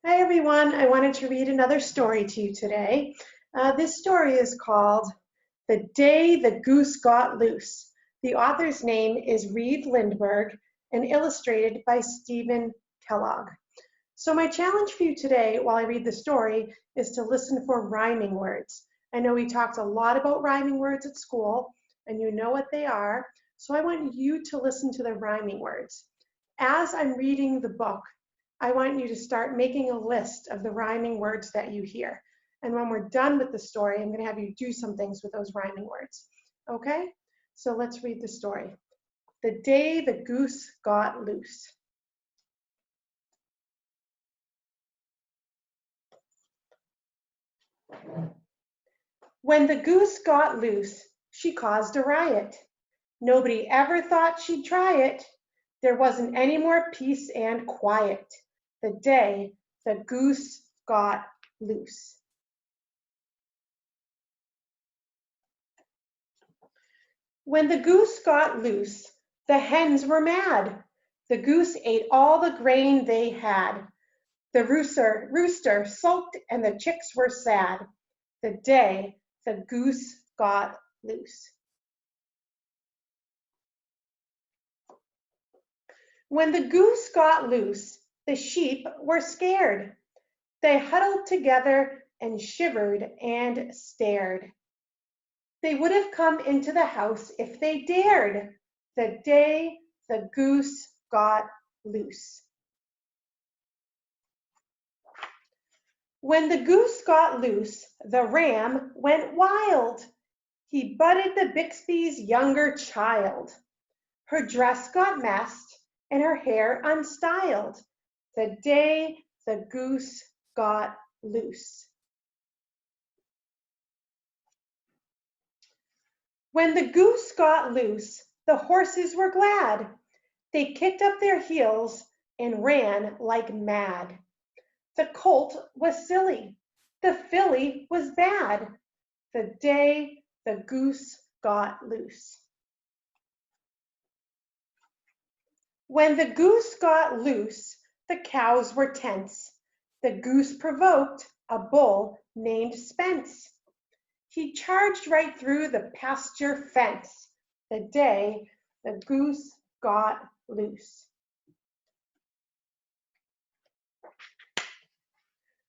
Hi everyone, I wanted to read another story to you today. This story is called The Day the Goose Got Loose. The author's name is Reed Lindbergh and illustrated by Stephen Kellogg. So my challenge for you today while I read the story is to listen for rhyming words. I know we talked a lot about rhyming words at school and you know what they are, so I want you to listen to the rhyming words. As I'm reading the book, I want you to start making a list of the rhyming words that you hear. And when we're done with the story, I'm going to have you do some things with those rhyming words. Okay? So let's read the story. The Day the Goose Got Loose. When the goose got loose, she caused a riot. Nobody ever thought she'd try it. There wasn't any more peace and quiet the day the goose got loose. When the goose got loose, the hens were mad. The goose ate all the grain they had. The rooster sulked and the chicks were sad the day the goose got loose. When the goose got loose, the sheep were scared. They huddled together and shivered and stared. They would have come into the house if they dared the day the goose got loose. When the goose got loose, the ram went wild. He butted the Bixby's younger child. Her dress got messed and her hair unstyled the day the goose got loose. When the goose got loose, the horses were glad. They kicked up their heels and ran like mad. The colt was silly. The filly was bad the day the goose got loose. When the goose got loose, the cows were tense. The goose provoked a bull named Spence. He charged right through the pasture fence the day the goose got loose.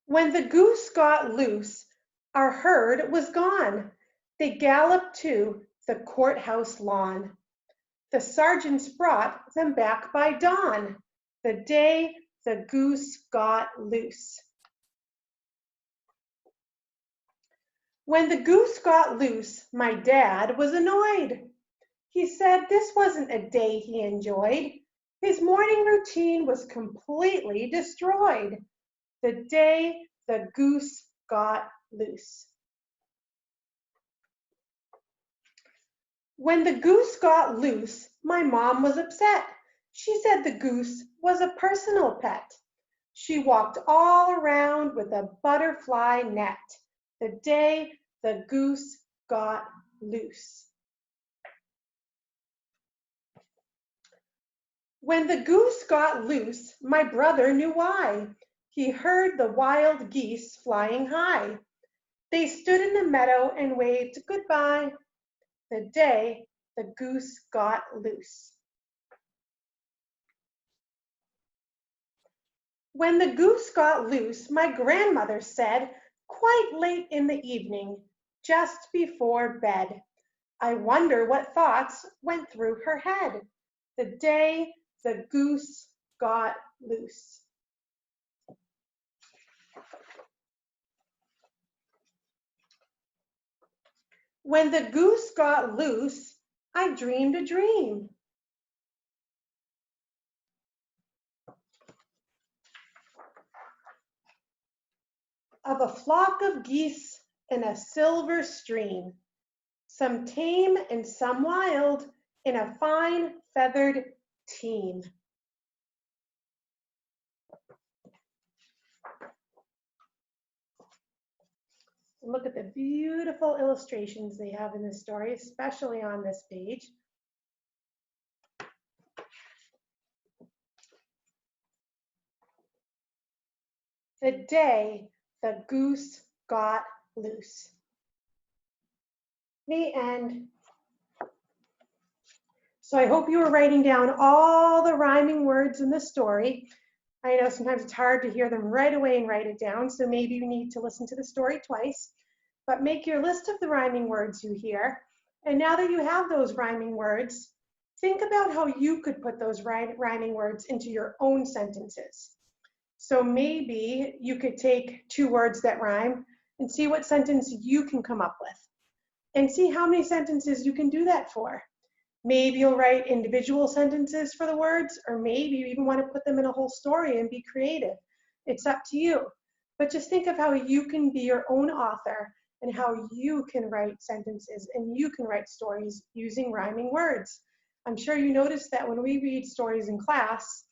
When the goose got loose, our herd was gone. They galloped to the courthouse lawn. The sergeants brought them back by dawn, the day the goose got loose. When the goose got loose, my dad was annoyed. He said this wasn't a day he enjoyed. His morning routine was completely destroyed the day the goose got loose. When the goose got loose, my mom was upset. She said the goose was a personal pet. She walked all around with a butterfly net the day the goose got loose. When the goose got loose, my brother knew why. He heard the wild geese flying high. They stood in the meadow and waved goodbye the day the goose got loose. When the goose got loose, my grandmother said, quite late in the evening, just before bed, I wonder what thoughts went through her head the day the goose got loose. When the goose got loose, I dreamed a dream. Of a flock of geese in a silver stream, some tame and some wild, in a fine feathered team. Look at the beautiful illustrations they have in this story, especially on this page. The day the goose got loose. The end. So I hope you were writing down all the rhyming words in the story. I know sometimes it's hard to hear them right away and write it down, so maybe you need to listen to the story twice. But make your list of the rhyming words you hear. And now that you have those rhyming words, think about how you could put those rhyming words into your own sentences. So maybe you could take 2 words that rhyme and see what sentence you can come up with. And see how many sentences you can do that for. Maybe you'll write individual sentences for the words, or maybe you even want to put them in a whole story and be creative. It's up to you. But just think of how you can be your own author and how you can write sentences and you can write stories using rhyming words. I'm sure you noticed that when we read stories in class,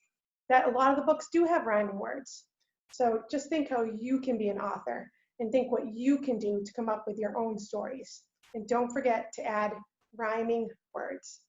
that a lot of the books do have rhyming words. So just think how you can be an author and think what you can do to come up with your own stories. And don't forget to add rhyming words.